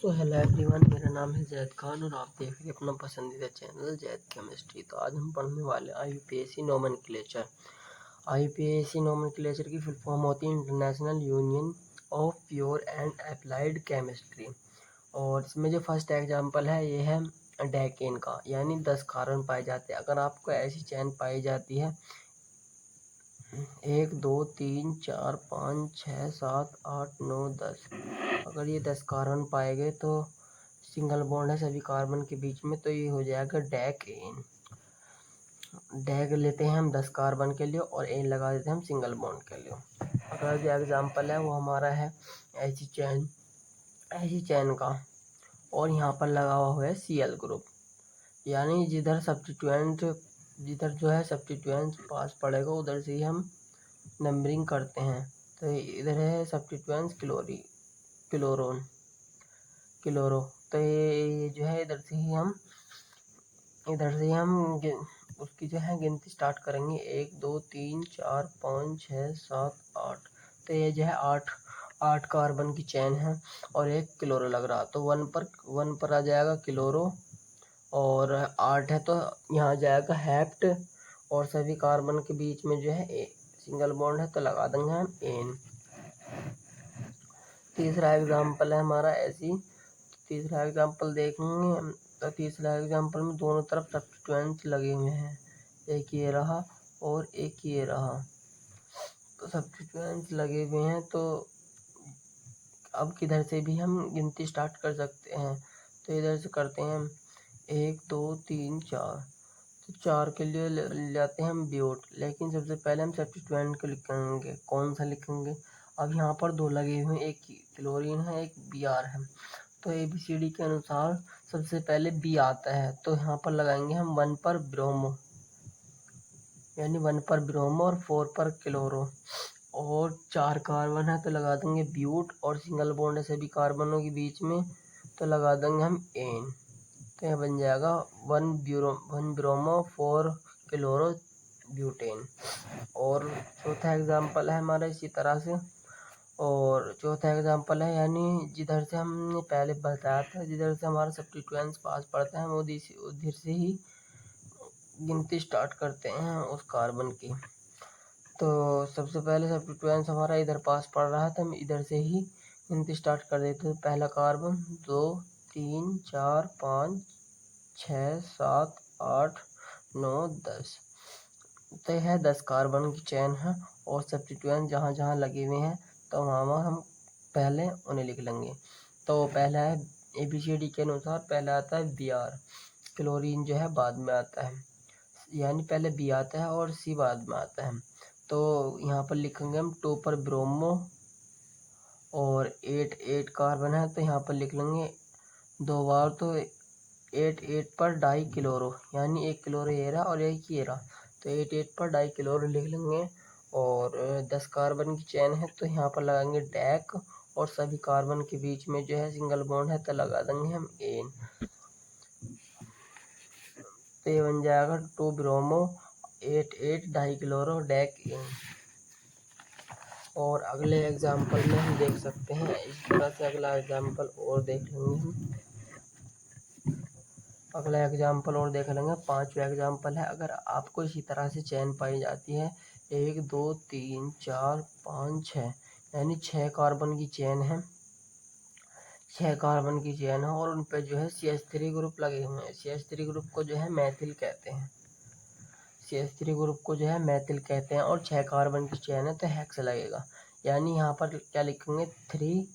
So hello everyone, मेरा नाम है जैद खान और आप देख रहे हैं अपना पसंदीदा चैनल जैद केमिस्ट्री। तो आज हम पढ़ने वाले IUPAC नोमेनक्लेचर। IUPAC नोमेनक्लेचर की फुल फॉर्म होती है international union of pure and applied chemistry. और इसमें जो फर्स्ट एग्जांपल है ये है डेकेन का, यानी 10 कार्बन पाए जाते हैं। अगर आपको ऐसी चैन पाई जाती है 1 2 3 4 5 6 7 8 9 10, अगर ये 10 कार्बन पाए गए तो सिंगल बॉन्ड है सभी कार्बन के बीच में, तो ये हो जाएगा डेकेन। डैग लेते हैं हम 10 कार्बन के लिए और एन लगा देते हैं हम सिंगल बॉन्ड के लिए। अगला जो एग्जांपल है वो हमारा है ऐसी चैन का, और यहाँ पर लगा हुआ है Cl ग्रुप, यानी जिधर जो है सब्स्टिट्यूएंट पास पड़ेगा उधर से ही हम नंबरिंग करते हैं। तो इधर है सब्स्टिट्यूएंट क्लोरो, तो ये जो है इधर से ही हम उसकी जो है गिनती स्टार्ट करेंगे। 1 2 3 4 5 6 7 8, तो ये जो है आठ कार्बन की चैन है और एक क्लोरो लग रहा, तो वन पर आ जाएगा क्लोरो, और 8 है तो यहाँ जाएगा हेप्ट, और सभी कार्बन के बीच में जो है सिंगल बॉन्ड है तो लगा देंगे हम एन। तीसरा एग्जाम्पल है हमारा ऐसी, तीसरा एग्जाम्पल देखेंगे हम। तो तीसरा एग्जाम्पल में दोनों तरफ सब्स्टिट्यूएंट्स लगे हुए हैं, एक ये रहा और एक ये रहा, तो सब्स्टिट्यूएंट्स लगे हुए हैं। तो अब किधर से भी हम गिनती स्टार्ट कर सकते हैं, तो इधर से करते हैं हम 1 2 3 4, तो 4 के लिए ले जाते हैं हम ब्यूट, लेकिन सबसे पहले हम सब्स्टिट्यूएंट को लिखेंगे। कौन सा लिखेंगे? अब यहाँ पर दो लगे हुए हैं, एक क्लोरीन है एक Br है, तो ABCD के अनुसार सबसे पहले बी आता है, तो यहाँ पर लगाएंगे हम 1 पर ब्रोमो, यानी 1 पर ब्रोमो और 4 पर क्लोरो, और 4 कार्बन है तो लगा देंगे ब्यूट, और सिंगल बॉन्ड है सभी कार्बनों के बीच में तो लगा देंगे हम एन। तो यह बन जाएगा 1 ब्रोमो 4 क्लोरो ब्यूटेन। और चौथा एग्जाम्पल है हमारा इसी तरह से, और चौथा एग्जाम्पल है यानी जिधर से हमने पहले बताया था, जिधर से हमारा सब्स्टिट्यूएंट्स पास पड़ता है उधर से ही गिनती स्टार्ट करते हैं उस कार्बन की। तो सबसे पहले सब्स्टिट्यूएंट्स हमारा इधर पास पड़ रहा था, हम इधर से ही गिनती स्टार्ट कर देते हैं। पहला कार्बन 2 3 4 5 6 7 8 9 10, तो यह 10 कार्बन की चैन है, और सब्स्टिट्यूएंट जहाँ जहाँ लगे हुए हैं तो वहाँ हम पहले उन्हें लिख लेंगे। तो पहला है ABCD के अनुसार पहला आता है Br, क्लोरीन जो है बाद में आता है, यानी पहले बी आता है और सी बाद में आता है। तो यहाँ पर लिखेंगे हम 2 पर ब्रोमो, और 8 कार्बन है तो यहाँ पर लिख लेंगे 2 बार, तो 8 पर डाई क्लोरो, यानी एक क्लोरो ये रहा और एक ये रहा, तो 8 पर डाई क्लोरो लिख लेंगे। और 10 कार्बन की चैन है तो यहाँ पर लगाएंगे डैक, और सभी कार्बन के बीच में जो है सिंगल बॉन्ड है तो लगा देंगे हम एन। तो ये बन जाएगा 2 bromo 8 di chloro decane. और अगले एग्जाम्पल में हम देख सकते हैं इस तरह से, अगला एग्जाम्पल और देख लेंगे हम। अगला एग्जाम्पल और देख लेंगे, पांचवा एग्जाम्पल है। अगर आपको इसी तरह से चैन पाई जाती है 1 2 3 4 5 6, यानी 6 कार्बन की चैन है, 6 कार्बन की चैन है, और उन पे जो है CH3 ग्रुप लगे हुए हैं। CH3 ग्रुप को जो है मैथिल कहते हैं, CH3 ग्रुप को जो है मैथिल कहते हैं, और 6 कार्बन की चैन है तो हेक्स लगेगा, यानी यहाँ पर क्या लिखेंगे 3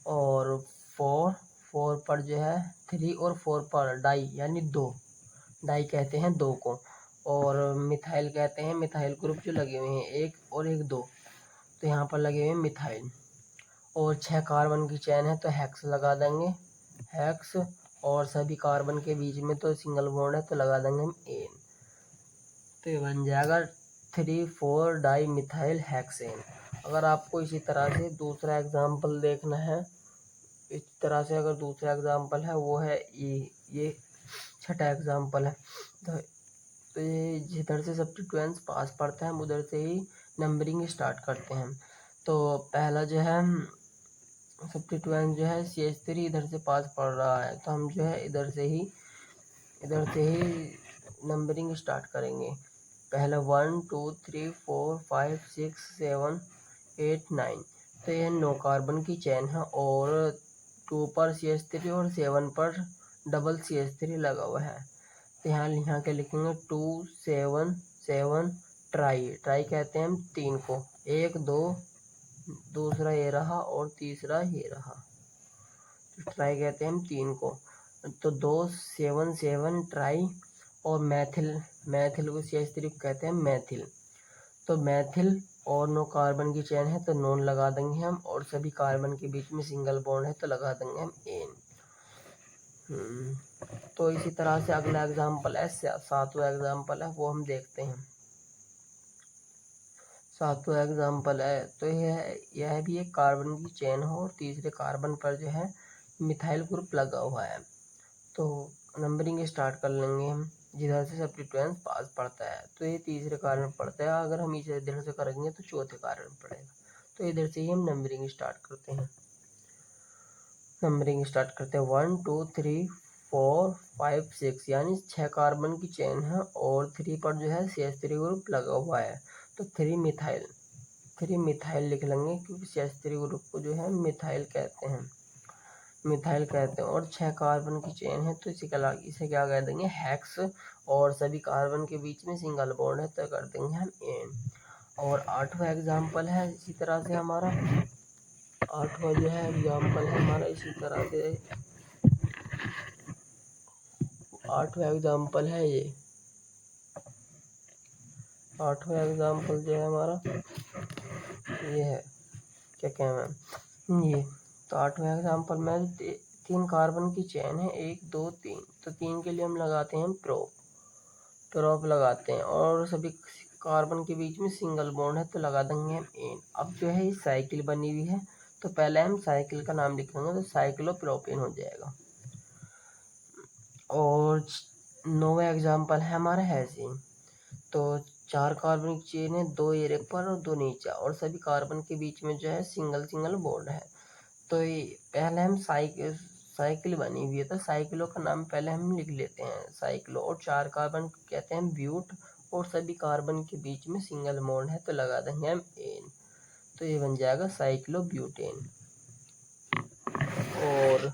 और 4 पर जो है 3 और 4 पर डाई, यानी 2 डाई कहते हैं 2 को, और मिथाइल कहते हैं मिथाइल ग्रुप जो लगे हुए हैं 1 और 1 2, तो यहाँ पर लगे हुए हैं मिथाइल, और 6 कार्बन की चैन है तो हेक्स लगा देंगे हेक्स, और सभी कार्बन के बीच में तो सिंगल बॉन्ड है तो लगा देंगे हम एन। तो ये बन जाएगा 3 4 डाई मिथाइल हेक्सेन। अगर आपको इसी तरह से दूसरा एग्जाम्पल देखना है, इस तरह से अगर दूसरा एग्जाम्पल है वो है ये छठा एग्जाम्पल है, तो ये जिधर से सब्स्टिट्यूएंट्स पास पड़ता है हम उधर से ही नंबरिंग स्टार्ट करते हैं। तो पहला जो है सब्स्टिट्यूएंट जो है CH3 इधर से पास पड़ रहा है, तो हम जो है इधर से ही नंबरिंग स्टार्ट करेंगे। पहला 1 2 3 4 5 6 7 8 9, तो यह 9 कार्बन की चेन है और 2 पर CH3 और 7 पर डबल CH3 लगा हुआ है। तो यहाँ के लिखेंगे 2 7 7 ट्राई कहते हैं हम 3 को, 1 2, दूसरा ये रहा और तीसरा ये रहा, तो ट्राई कहते हैं हम 3 को। तो 2 7 7 ट्राई, और मैथिल को CH3 कहते हैं मैथिल। तो मैथिल और 9 कार्बन की चेन है तो नॉन लगा देंगे हम, और सभी कार्बन के बीच में सिंगल बॉन्ड है तो लगा देंगे हम एन। तो इसी तरह से अगला एग्जाम्पल है, 7वां एग्जाम्पल है, वो हम देखते हैं। 7वां एग्जाम्पल है, तो यह भी एक कार्बन की चेन हो और तीसरे कार्बन पर जो है मिथाइल ग्रुप लगा हुआ है। तो नंबरिंग स्टार्ट कर लेंगे हम, जिधर से सब्स्टिट्यूएंट पास पड़ता है। तो ये तीसरे कार्बन पड़ता है, अगर हम इसे इधर से करेंगे तो चौथे कार्बन पड़ेगा। तो इधर से ही हम नंबरिंग स्टार्ट करते हैं। 1 2 3 4 5 6, यानी 6 कार्बन की चेन है और 3 पर जो है CH3 ग्रुप लगा हुआ है। तो 3 मिथाइल लिख लेंगे, क्योंकि CH3 ग्रुप को जो है मिथाइल कहते हैं। और 6 कार्बन की चेन है तो इसे क्या कह देंगे, हेक्स, और सभी कार्बन के बीच में सिंगल बॉन्ड है तो कर देंगे हम एन। और 8वां एग्जाम्पल है इसी तरह से हमारा, 8वां जो है एग्जाम्पल है हमारा इसी तरह से, 8वां एग्जाम्पल है ये, 8वां एग्जाम्पल जो है हमारा ये है, क्या कहें ये। तो 8वां एग्जाम्पल में 3 कार्बन की चेन है, 1 2 3, तो 3 के लिए हम लगाते हैं प्रोप लगाते हैं, और सभी कार्बन के बीच में सिंगल बॉन्ड है तो लगा देंगे हम एन। अब जो है साइकिल बनी हुई है, तो पहले हम साइकिल का नाम लिखेंगे, तो साइक्लोप्रोपेन हो जाएगा। और 9वां एग्जाम्पल है हमारा हैज़ीन। तो 4 कार्बन की चेन है, 2 एक पर और 2 नीचे, और सभी कार्बन के बीच में जो है सिंगल बॉन्ड है। तो पहले हम साइकिल बनी हुई है, तो साइकिलों का नाम पहले हम लिख लेते हैं, साइक्लो, और 4 कार्बन कहते हैं ब्यूट, और सभी कार्बन के बीच में सिंगल बॉन्ड है तो लगा देंगे हम एन। तो ये बन जाएगा साइक्लोब्यूटेन। और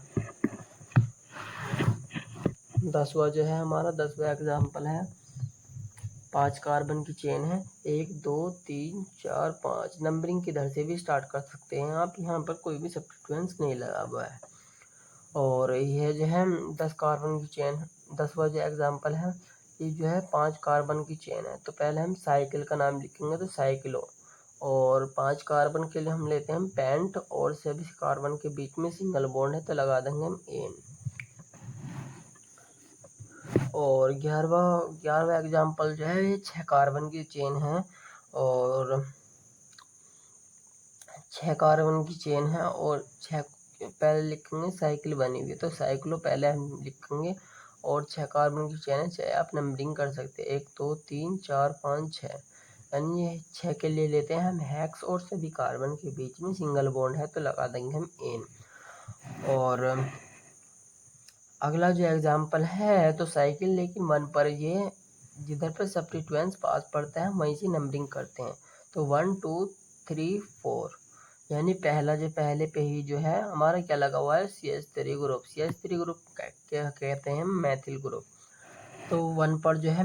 10वां जो है हमारा, 10वां एग्जाम्पल है, 5 कार्बन की चेन है, 1 2 3 4 5, नंबरिंग किधर से भी स्टार्ट कर सकते हैं आप, यहाँ पर कोई भी सब्स्टिट्यूएंट्स नहीं लगा हुआ है। और यह जो है 10 कार्बन की चेन है, 10वां जो एग्जाम्पल है, ये जो है 5 कार्बन की चेन है, तो पहले हम साइकिल का नाम लिखेंगे, तो साइक्लो, और 5 कार्बन के लिए हम लेते हैं पेंट, और सभी कार्बन के बीच में सिंगल बॉन्ड है तो लगा देंगे हम एन। और 11वां एग्जाम्पल जो है, ये 6 कार्बन की चेन है, और 6 कार्बन की चेन है, और 6 पहले लिखेंगे साइकिल बनी हुई है, तो साइक्लो पहले हम लिखेंगे, और 6 कार्बन की चेन है, चाहे आप नंबरिंग कर सकते हैं, 1 2 3 4 5 6, यानी ये 6 के लिए लेते हैं हम हेक्स, और सभी कार्बन के बीच में सिंगल बॉन्ड है तो लगा देंगे हम एन। और अगला जो एग्जाम्पल है, तो साइकिल, लेकिन 1 पर, ये जिधर पर सब्स्टिट्यूएंट्स पास पड़ता है वहीं से नंबरिंग करते हैं। तो 1 2 3 4, यानी पहले पे ही जो है हमारा क्या लगा हुआ है, CH3 ग्रुप। CH3 ग्रुप क्या कहते हैं, मैथिल ग्रुप। तो 1 पर जो है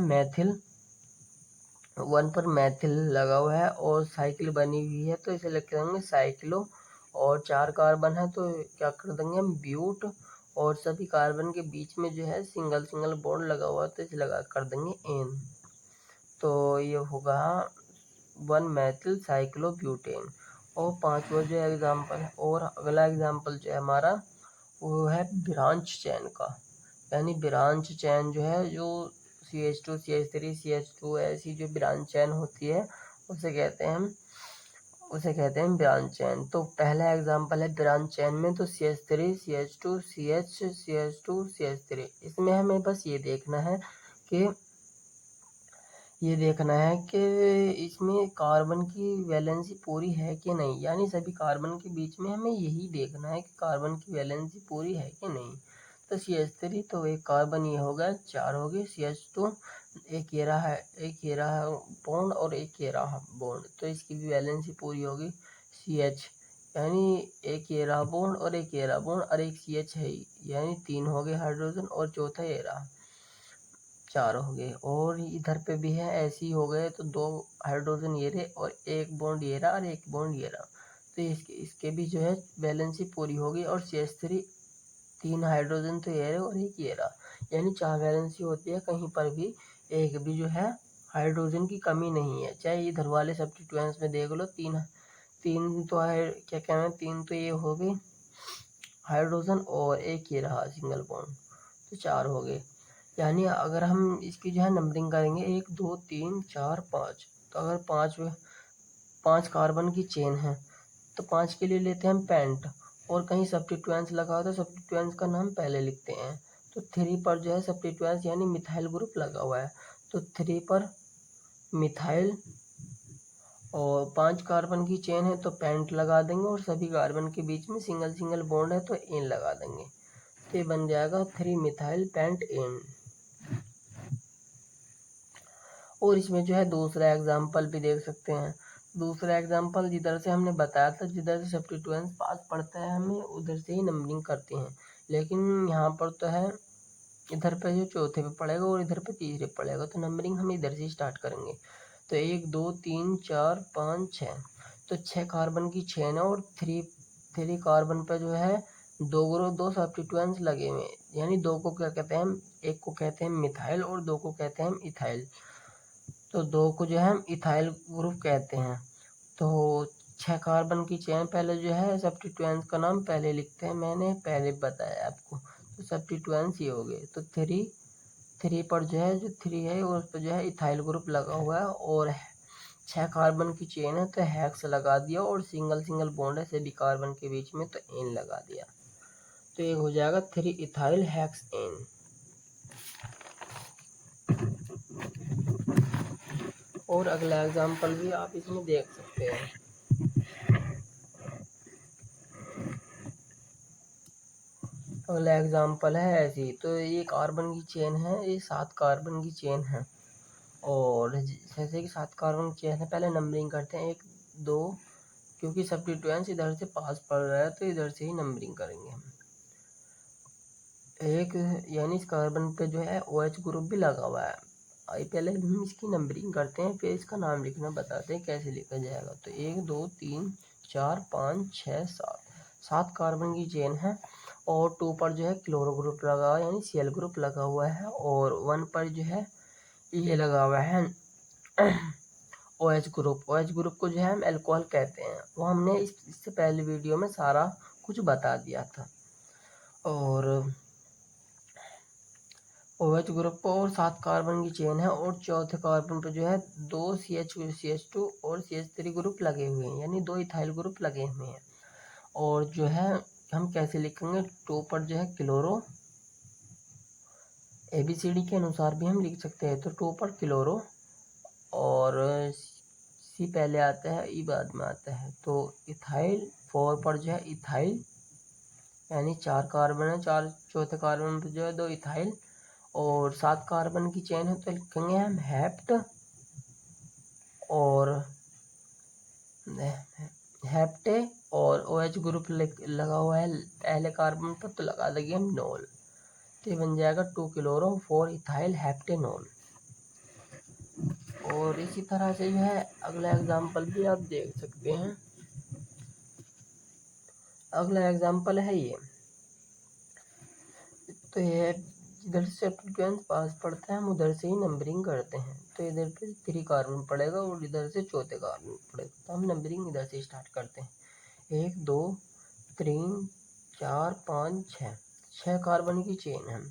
मैथिल लगा हुआ है, और साइकिल बनी हुई है, तो इसे लिख देंगे साइक्लो, और 4 कार्बन है तो क्या कर देंगे हम ब्यूट, और सभी कार्बन के बीच में जो है सिंगल बॉन्ड लगा हुआ है तो इसे लगा कर देंगे एन। तो ये होगा 1 मैथिल साइक्लोब्यूटेन। और 5वां जो एग्जाम्पल है, और अगला एग्जाम्पल जो है हमारा, वो है ब्रांच चैन का, यानी ब्रांच चैन जो है, जो CH2 CH3 CH2 ऐसी जो ब्रांच चैन होती है उसे कहते हैं ब्रांच चैन। तो पहला एग्जांपल है ब्रांच चैन में, तो CH3 CH2 CH CH2 CH3, इसमें हमें बस ये देखना है कि ये देखना है कि इसमें कार्बन की वैलेंसी पूरी है कि नहीं, यानी सभी कार्बन के बीच में हमें यही देखना है कि कार्बन की वैलेंसी पूरी है कि नहीं। तो CH3 तो एक कार्बन ये हो गया, 4 हो गए। CH2 एक ये रहा है, एक ये रहा बॉन्ड और एक ये रहा बॉन्ड, तो इसकी भी वैलेंसी पूरी होगी। CH यानी एक ये रहा बॉन्ड और एक ये रहा बॉन्ड और एक CH है, यानी 3 हो गए हाइड्रोजन और चौथा ये रहा, 4 हो गए। और इधर पे भी है, ऐसे ही हो गए, तो 2 हाइड्रोजन ये रहे और एक बॉन्ड ये रहा और एक बॉन्ड ये रहा, तो इसके भी जो है वैलेंसी पूरी होगी। और CH3 3 हाइड्रोजन तो ये रहे और एक ये रहा, यानी 4 वैलेंसी होती है, कहीं पर भी एक भी जो है हाइड्रोजन की कमी नहीं है। चाहे इधर वाले सब्स्टिट्यूएंट्स में देख लो, तीन तीन तो है, क्या कहना है, 3 तो ये हो गए हाइड्रोजन और एक ये रहा सिंगल बॉन्ड, तो 4 हो गए। यानी अगर हम इसकी जो है नंबरिंग करेंगे 1 2 3 4 5, तो अगर 5 कार्बन की चेन है तो 5 के लिए लेते हैं हम पेंट, और कहीं सब्स्टिट्यूएंट्स लगा हो तो सब्स्टिट्यूएंट्स का नाम पहले लिखते हैं। तो 3 पर जो है सब्स्टिट्यूएंट्स यानी मिथाइल ग्रुप लगा हुआ है, तो 3 पर मिथाइल, और 5 कार्बन की चेन है तो पेंट लगा देंगे, और सभी कार्बन के बीच में सिंगल सिंगल बॉन्ड है तो एन लगा देंगे, तो ये बन जाएगा 3 मिथाइल पेंट एन। और इसमें जो है दूसरा एग्जाम्पल भी देख सकते हैं। दूसरा एग्जाम्पल जिधर से हमने बताया था, जिधर से सब्स्टिट्यूएंट्स पास पड़ता है हमें उधर से ही नंबरिंग करते हैं, लेकिन यहाँ पर तो है इधर पे जो चौथे पे पड़ेगा और इधर पे तीसरे पे पड़ेगा, तो नंबरिंग हम इधर से स्टार्ट करेंगे। तो 1 2 3 4 5 6, तो 6 कार्बन की चेन है और थ्री कार्बन पे जो है दो सब्स्टिट्यूएंट्स लगे हुए हैं, यानी दो को क्या कहते हैं, एक को कहते हैं मिथाइल और दो को कहते हैं इथाइल, तो दो को जो है हम इथाइल ग्रुप कहते हैं। तो 6 कार्बन की चेन, पहले जो है सब्स्टिट्यूएंट्स का नाम पहले लिखते हैं, मैंने पहले बताया आपको, तो सब्स्टिट्यूएंट्स ये हो गए। तो थ्री पर जो है, जो 3 है उस पर जो है इथाइल ग्रुप लगा हुआ है, और 6 कार्बन की चेन है तो हेक्स लगा दिया, और सिंगल सिंगल बॉन्ड है सभी कार्बन के बीच में तो एन लगा दिया, तो ये हो जाएगा 3 इथाइल हेक्स एन। और अगला एग्जाम्पल भी आप इसमें देख सकते हैं। अगला एग्जाम्पल है ऐसी, तो ये कार्बन की चेन है, ये 7 कार्बन की चेन है, और जैसे कि 7 कार्बन की चेन है, पहले नंबरिंग करते हैं 1 2, क्योंकि सब्स्टिट्यूएंट्स इधर से पास पड़ रहा है तो इधर से ही नंबरिंग करेंगे हम। एक यानी इस कार्बन पे जो है OH ग्रुप भी लगा हुआ है, आई पहले हम इसकी नंबरिंग करते हैं, फिर इसका नाम लिखना बताते हैं कैसे लिखा जाएगा। तो 1 2 3 4 5 6 7 कार्बन की चेन है, और 2 पर जो है क्लोरो ग्रुप लगा हुआ है यानी Cl ग्रुप लगा हुआ है, और 1 पर जो है ये लगा हुआ है OH ग्रुप को जो है हम अल्कोहल कहते हैं, वो हमने इससे पहले वीडियो में सारा कुछ बता दिया था। और OH ग्रुप और 7 कार्बन की चेन है, और चौथे कार्बन पर जो है 2 CH2 और CH3 ग्रुप लगे हुए हैं, यानी 2 इथाइल ग्रुप लगे हुए हैं। और जो है हम कैसे लिखेंगे, 2 पर जो है क्लोरो, ABCD के अनुसार भी हम लिख सकते हैं, तो 2 पर क्लोरो, और C पहले आता है, E बाद में आता है, तो इथाइल। 4 पर जो है इथाइल, यानी 4 कार्बन है, 4 चौथे कार्बन पर जो है 2 इथाइल, और 7 कार्बन की चेन है तो लिखेंगे हम हेप्ट, और हेप्टे, और OH ग्रुप लगा हुआ है पहले कार्बन पर तो लगा देंगे हम नॉल, तो ये बन जाएगा 2 क्लोरो 4 इथाइल हेप्टेनॉल। और इसी तरह से जो है अगला एग्जाम्पल भी आप देख सकते हैं। अगला एग्जाम्पल है ये, तो ये इधर से सब्स्टिट्यूएंट्स पास पड़ता है, हम उधर से ही नंबरिंग करते हैं, तो इधर पे 3 कार्बन पड़ेगा और इधर से चौथे कार्बन पड़ेगा, तो हम नंबरिंग इधर से स्टार्ट करते हैं। 1 2 3 4 5 6 कार्बन की चेन है,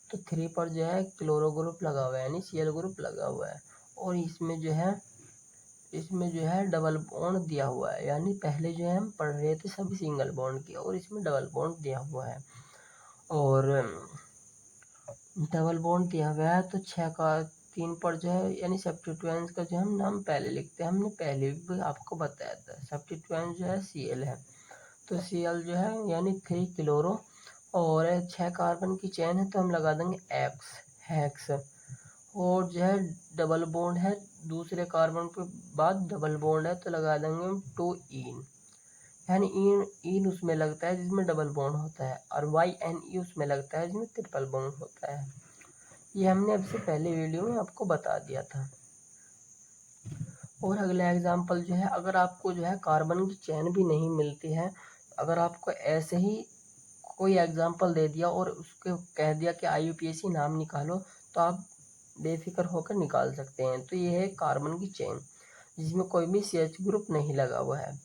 तो 3 पर जो है क्लोरो ग्रुप लगा हुआ है यानी Cl ग्रुप लगा हुआ है, और इसमें जो है डबल बॉन्ड दिया हुआ है, यानी पहले जो है हम पढ़ रहे थे सभी सिंगल बॉन्ड की, और इसमें डबल बॉन्ड दिया हुआ है। और डबल बॉन्ड दिया हुआ है तो 3 पर जो है यानी सब्स्टिट्यूएंट्स का जो हम नाम पहले लिखते हैं, हमने पहले भी आपको बताया था। सब्स्टिट्यूएंट जो है Cl है, तो Cl जो है यानी 3 क्लोरो और 6 कार्बन की चेन है तो हम लगा देंगे एक्स हेक्स। और जो है डबल बॉन्ड है, दूसरे कार्बन के बाद डबल बॉन्ड है तो लगा देंगे हम 2 इन, यानी इन उसमें लगता है जिसमें डबल बॉन्ड होता है, और YNE उसमें लगता है जिसमें ट्रिपल बॉन्ड होता है। ये हमने अब से पहले वीडियो में आपको बता दिया था। और अगला एग्जांपल जो है, अगर आपको जो है कार्बन की चेन भी नहीं मिलती है, अगर आपको ऐसे ही कोई एग्जांपल दे दिया और उसके कह दिया कि IUPAC नाम निकालो, तो आप बेफिक्र होकर निकाल सकते हैं। तो ये है कार्बन की चेन जिसमें कोई भी CH ग्रुप नहीं लगा हुआ है।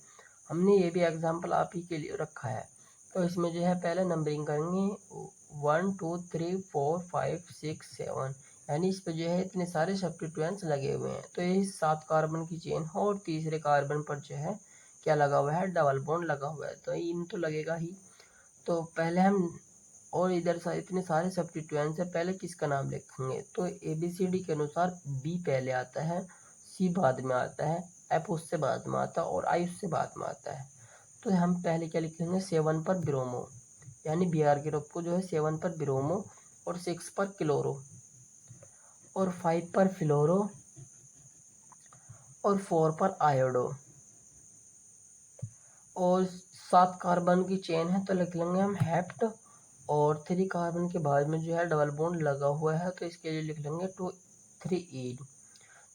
हमने ये भी एग्जांपल आप ही के लिए रखा है। तो इसमें जो है पहले नंबरिंग करेंगे 1 2 3 4 5 6 7, यानी इस पे जो है इतने सारे सब्स्टिट्यूएंट्स लगे हुए हैं। तो ये 7 कार्बन की चेन है और तीसरे कार्बन पर जो है क्या लगा हुआ है, डबल बॉन्ड लगा हुआ है, तो इन तो लगेगा ही। तो पहले हम, और इधर से इतने सारे सब्स्टिट्यूएंट्स है, पहले किसका नाम लिखेंगे, तो ABCD के अनुसार B पहले आता है, C बाद में आता है, F उससे बाद में आता है और I उससे बाद में आता है। तो हम पहले क्या लिखेंगे, 7 पर ब्रोमो, यानी Br ग्रुप को जो है 7 पर ब्रोमो और 6 पर क्लोरो और 5 पर फ्लोरो और 4 पर आयोडो। और 7 कार्बन की चेन है तो लिख लेंगे हम हेप्ट, और 3 कार्बन के बाद में जो है डबल बॉन्ड लगा हुआ है तो इसके लिए लिख लेंगे 2 3 ईन।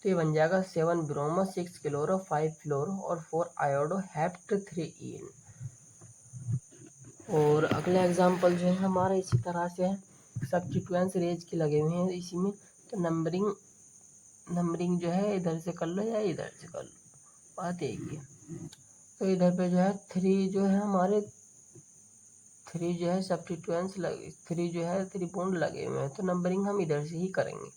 तो ये बन जाएगा 7 ब्रोमो 6 क्लोरो 5 फ्लोरो और 4 आयोडो हेप्ट 3 ईन। और अगला एग्जांपल जो है हमारा इसी तरह से है, सब्स्टिट्यूएंट्स रेंज के लगे हुए हैं इसी में। तो नंबरिंग जो है इधर से कर लो या इधर से कर लो, बात एक ही है। तो इधर पे जो है 3 जो है हमारे 3 जो है सब्स्टिट्यूएंट्स लगे, 3 जो है 3 बॉन्ड लगे हुए हैं, तो नंबरिंग हम इधर से ही करेंगे।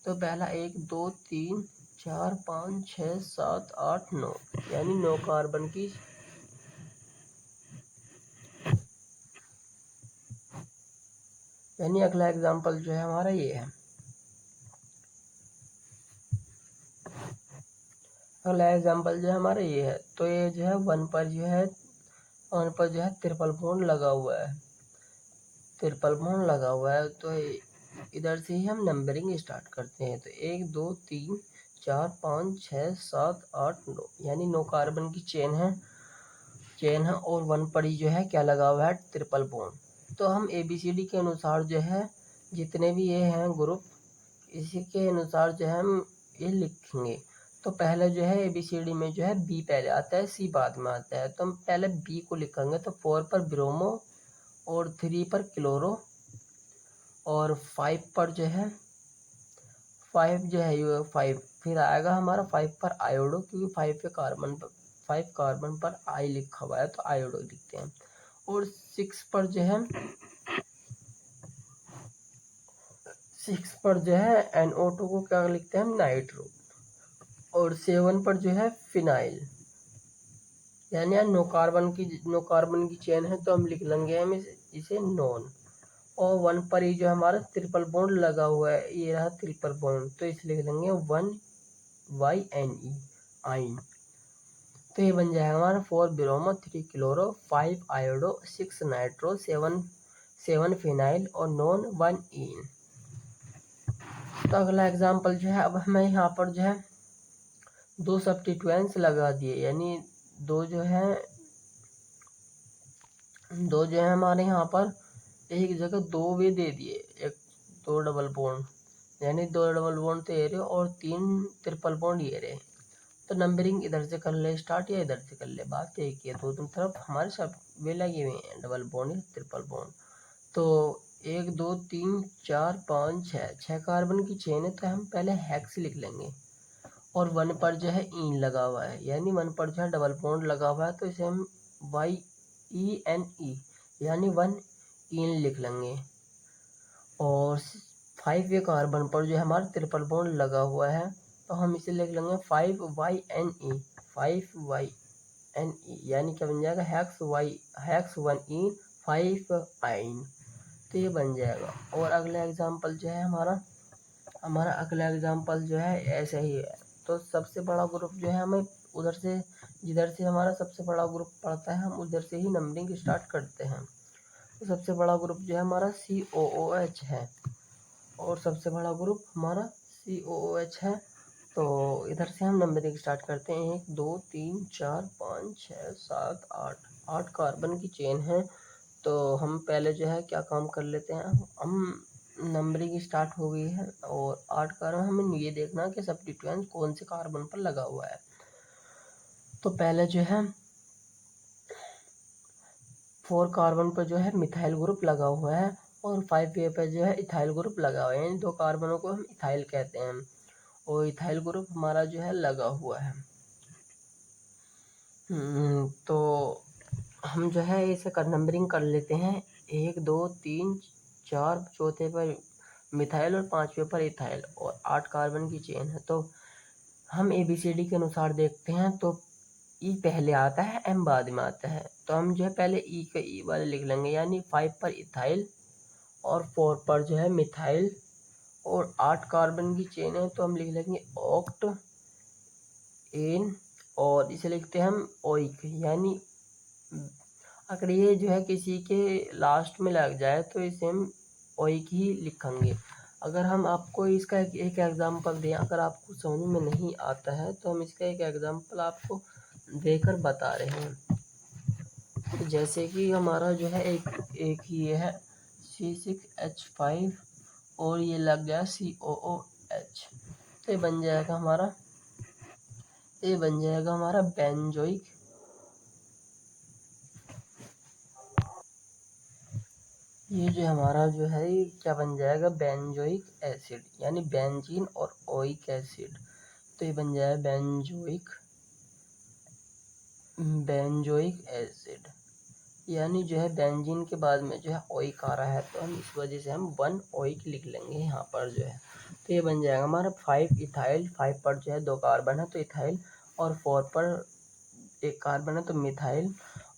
तो पहला 1 2 3 4 5 6 7 8 9, यानी 9 कार्बन की, यानी अगला एग्जांपल जो है हमारा ये है। अगला एग्जांपल जो है हमारा ये है, तो ये जो है 1 पर जो है ट्रिपल बॉन्ड लगा हुआ है, ट्रिपल बॉन्ड लगा हुआ है। तो इधर से ही हम नंबरिंग स्टार्ट करते हैं। तो 1 2 3 4 5 6 7 8 9, यानी 9 कार्बन की चेन है और 1 पर ही जो है क्या लगा हुआ है, ट्रिपल बॉन्ड। तो हम ABCD के अनुसार जो है जितने भी ये हैं ग्रुप, इसी के अनुसार जो है हम ये लिखेंगे। तो पहले जो है ABCD में जो है B पहले आता है, C बाद में आता है, तो हम पहले B को लिखेंगे। तो 4 पर ब्रोमो और 3 पर क्लोरो और 5 पर जो है 5 फिर आएगा हमारा 5 पर आयोडो, क्योंकि 5 कार्बन पर I लिखा हुआ है तो आयोडो लिखते हैं। और 6 पर जो है NO2 को क्या लिखते हैं हम, नाइट्रो। और 7 पर जो है फिनाइल, यानी 9 कार्बन की चेन है तो हम लिख लेंगे हम इसे नॉन। और 1 पर ही जो हमारा ट्रिपल बॉन्ड लगा हुआ है, ये रहा ट्रिपल बॉन्ड, तो इसे लिख लेंगे 1 YNE आइन। तो ये बन जाएगा हमारा 4 bromo 3 chloro 5 iodo 6 nitro 7 phenyl और नॉन 1 इन। तो अगला एग्जांपल जो है, अब हमें यहाँ पर जो है 2 सब्स्टिट्यूएंट्स लगा दिए, यानी दो जो है हमारे यहाँ पर एक जगह 2 भी दे दिए, एक 2 डबल बॉन्ड, यानी 2 डबल बॉन्ड तो ये रहे और 3 ट्रिपल बॉन्ड ये रहे। तो नंबरिंग इधर से कर ले स्टार्ट या इधर से कर ले, बात एक ही है। तो दोनों तरफ हमारे सब वे लगे हुए हैं, डबल बॉन्ड या ट्रिपल बॉन्ड। तो 1 2 3 4 5 6 कार्बन की चेन है तो हम पहले हेक्स लिख लेंगे। और 1 पर जो है इन लगा हुआ है, यानी 1 पर जो है डबल बॉन्ड लगा हुआ है तो इसे हम YENE, यानी 1 इन लिख लेंगे। और 5 ये कार्बन पर जो है हमारा ट्रिपल बॉन्ड लगा हुआ है तो हम इसे लिख लेंगे 5YNE, 5YNE, यानी क्या बन जाएगा, हेक्स 1 इन 5 आइन। तो ये बन जाएगा। और अगला एग्जांपल जो है हमारा हमारा अगला एग्जाम्पल जो है ऐसे ही है। तो सबसे बड़ा ग्रुप जो है हमें उधर से, जिधर से हमारा सबसे बड़ा ग्रुप पड़ता है हम उधर से ही नंबरिंग स्टार्ट करते हैं। तो सबसे बड़ा ग्रुप जो है हमारा COOH है और सबसे बड़ा ग्रुप हमारा COOH है। तो इधर से हम नंबरिंग स्टार्ट करते हैं। 1 2 3 4 5 6 7 8 कार्बन की चेन है। तो हम पहले जो है क्या काम कर लेते हैं, हम नंबरिंग स्टार्ट हो गई है और 8 कार्बन, हमें ये देखना है कि सब्स्टिट्यूएंट कौन से कार्बन पर लगा हुआ है। तो पहले जो है 4 कार्बन पर जो है मिथाइल ग्रुप लगा हुआ है और 5 पे जो है इथाइल ग्रुप लगा हुआ है, यानी 2 कार्बनों को हम इथाइल कहते हैं और इथाइल ग्रुप हमारा जो है लगा हुआ है। तो हम जो है इसे नंबरिंग कर लेते हैं। 1 2 3 4, चौथे पर मिथाइल और 5वें पर इथाइल और 8 कार्बन की चेन है। तो हम ABCD के अनुसार देखते हैं। तो E पहले आता है, M बाद में आता है। तो हम जो है पहले E के E वाले लिख लेंगे, यानी 5 पर इथाइल और 4 पर जो है मिथाइल और 8 कार्बन की चेन है। तो हम लिख लेंगे ऑक्ट एन और इसे लिखते हैं हम ओइक, यानी अगर ये जो है किसी के लास्ट में लग जाए तो इसे हम ओइक ही लिखेंगे। अगर हम आपको इसका एक एग्जांपल दें, अगर आपको समझ में नहीं आता है तो हम इसका एक एग्जांपल आपको देकर बता रहे हैं। तो जैसे कि हमारा जो है एक ये है C6H5 और ये लग गया COOH। तो ये बन जाएगा हमारा बेंजोइक, ये जो हमारा जो है ये क्या बन जाएगा, बेंजोइक एसिड, यानी बेंजीन और ओइक एसिड। तो ये बन जाएगा बेंजोइक एसिड, यानी जो है बेंजीन के बाद में जो है ओइक आ रहा है तो हम इस वजह से हम 1 ओइक लिख लेंगे यहाँ पर जो है। तो ये बन जाएगा हमारा 5 इथाइल, 5 पर जो है 2 कार्बन है तो इथाइल और 4 पर 1 कार्बन है तो मिथाइल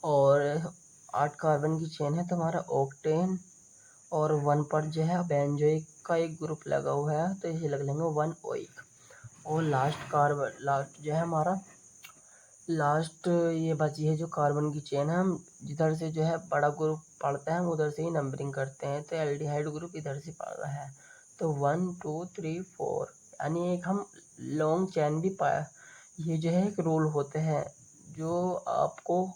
और 8 कार्बन की चेन है तो हमारा ऑक्टेन और 1 पर जो है बेंजोइक का एक ग्रुप लगा हुआ है तो इसे लग लेंगे 1 ओइक। और लास्ट जो है हमारा लास्ट ये बची है जो कार्बन की चेन है, हम जिधर से जो है बड़ा ग्रुप पड़ता है हम उधर से ही नंबरिंग करते हैं। तो एल्डिहाइड ग्रुप इधर से पड़ रहा है तो 1 2 3 4, यानी एक हम लॉन्ग चेन भी पाया। ये जो है एक रूल होते हैं जो आपको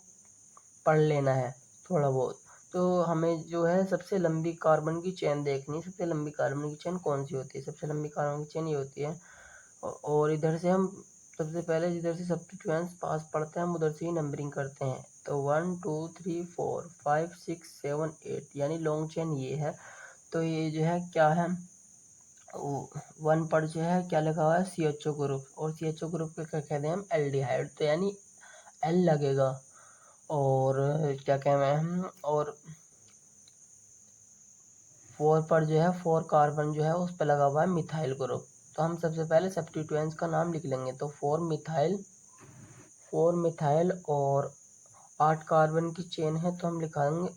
पढ़ लेना है थोड़ा बहुत। तो हमें जो है सबसे लंबी कार्बन की चेन देखनी है, सबसे लंबी कार्बन की चेन कौन सी होती है, सबसे लंबी कार्बन की चेन ये होती है। और इधर से हम सबसे पहले जिधर से सब्स्टिट्यूएंट्स पास पड़ते हैं हम उधर से ही नंबरिंग करते हैं। तो 1 2 3 4 5 6 7 8, यानी लॉन्ग चेन ये है। तो ये जो है क्या है, 1 पर जो है क्या लिखा हुआ है, CHO ग्रुप, और CHO ग्रुप को क्या कहते हैं हम, एल्डिहाइड, तो यानी L लगेगा। और क्या कहते हैं हम, और 4 पर जो है 4 कार्बन जो है उस पर लगा हुआ है मिथाइल ग्रुप। तो हम सबसे पहले सब्स्टिट्यूएंट्स का नाम लिख लेंगे। तो 4 मिथाइल और 8 कार्बन की चेन है तो हम लिखाएंगे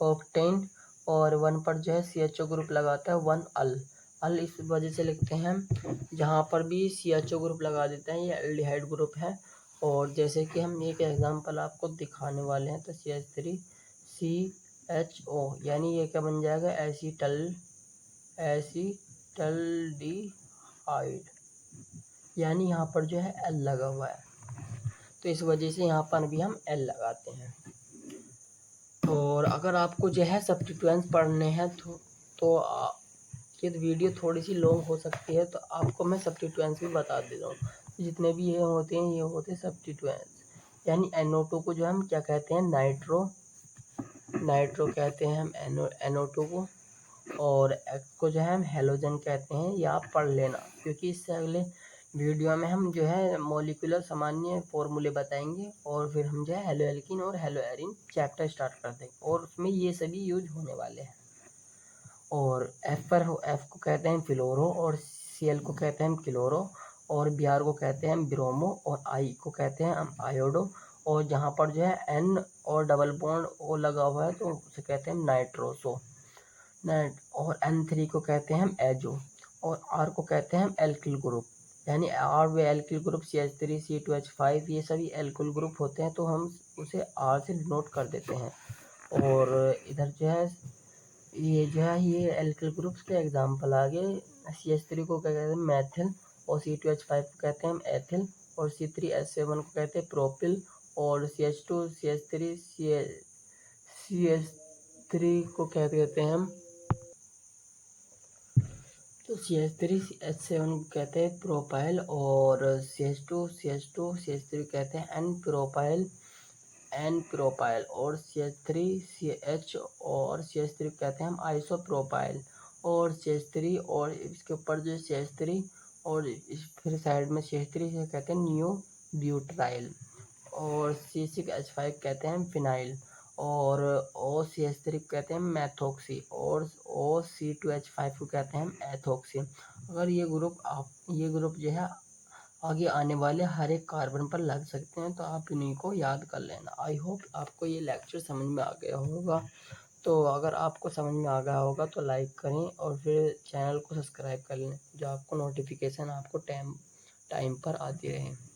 ऑक्टेन और 1 पर जो है CHO ग्रुप लगाता है 1 अल इस वजह से लिखते हैं हम, जहाँ पर भी CHO ग्रुप लगा देते हैं ये एल्डिहाइड ग्रुप है। और जैसे कि हम एक एग्जांपल आपको दिखाने वाले हैं तो CH3CHO, यानी ये क्या बन जाएगा, एसीटल्डिहाइड, यानी यहाँ पर जो है L लगा हुआ है तो इस वजह से यहाँ पर भी हम L लगाते हैं। और अगर आपको जो है सब्स्टिट्यूएंट्स पढ़ने हैं तो ये वीडियो थोड़ी सी लॉन्ग हो सकती है तो आपको मैं सब्स्टिट्यूएंट्स भी बता देता हूँ। जितने भी ये होते हैं सब्स्टिट्यूएंट्स, यानी NO2 को जो हम क्या कहते हैं, नाइट्रो कहते हैं हम NO2 को, और X को जो है हम हेलोजन कहते हैं। ये आप पढ़ लेना क्योंकि इससे अगले वीडियो में हम जो है मॉलिक्यूलर सामान्य फॉर्मूले बताएंगे और फिर हम जो है हेलो एल्किन और हेलो एरिन चैप्टर स्टार्ट कर देंगे और उसमें ये सभी यूज होने वाले हैं। और F को कहते हैं फ्लोरो और Cl को कहते हैं क्लोरो और Br को कहते हैं ब्रोमो और I को कहते हैं हम आयोडो। और जहाँ पर जो है N और डबल बॉन्ड O लगा हुआ है तो उसे कहते हैं नाइट्रोसो और N3 को कहते हैं हम एजो। और R को कहते हैं हम एल्किल ग्रुप, यानी R व एल्किल ग्रुप CH3 C2H5 ये सभी एल्किल ग्रुप होते हैं, तो हम उसे R से डिनोट कर देते हैं। और इधर जो है ये एल्किल ग्रुप्स के एग्जाम्पल आ गए। CH3 को क्या कहते हैं मैथिल, और C2H5 को कहते हैं हम एथिल, और C3H7 को कहते हैं प्रोपिल, और CH2 CH3 CH3 को क्या कहते हैं हम, तो CH3H7 को कहते हैं प्रोपाइल, और CH3 कहते हैं एन प्रोपाइल, और CH3CH और CH3 कहते हैं हम आइसोप्रोपाइल, और CH3 और इसके ऊपर जो CH3 और फिर साइड में CH3 से कहते हैं नियो ब्यूटाइल, और C6H5 कहते हैं फिनाइल, और OCH3 को कहते हैं मैथोक्सी, और OC2H5 को कहते हैं हम एथोक्सी। अगर ये ग्रुप जो है आगे आने वाले हर एक कार्बन पर लग सकते हैं, तो आप इन्हीं को याद कर लेना। आई होप आपको ये लेक्चर समझ में आ गया होगा। तो अगर आपको समझ में आ गया होगा तो लाइक करें, और फिर चैनल को सब्सक्राइब कर लें, जो आपको नोटिफिकेशन आपको टाइम पर आती रहे।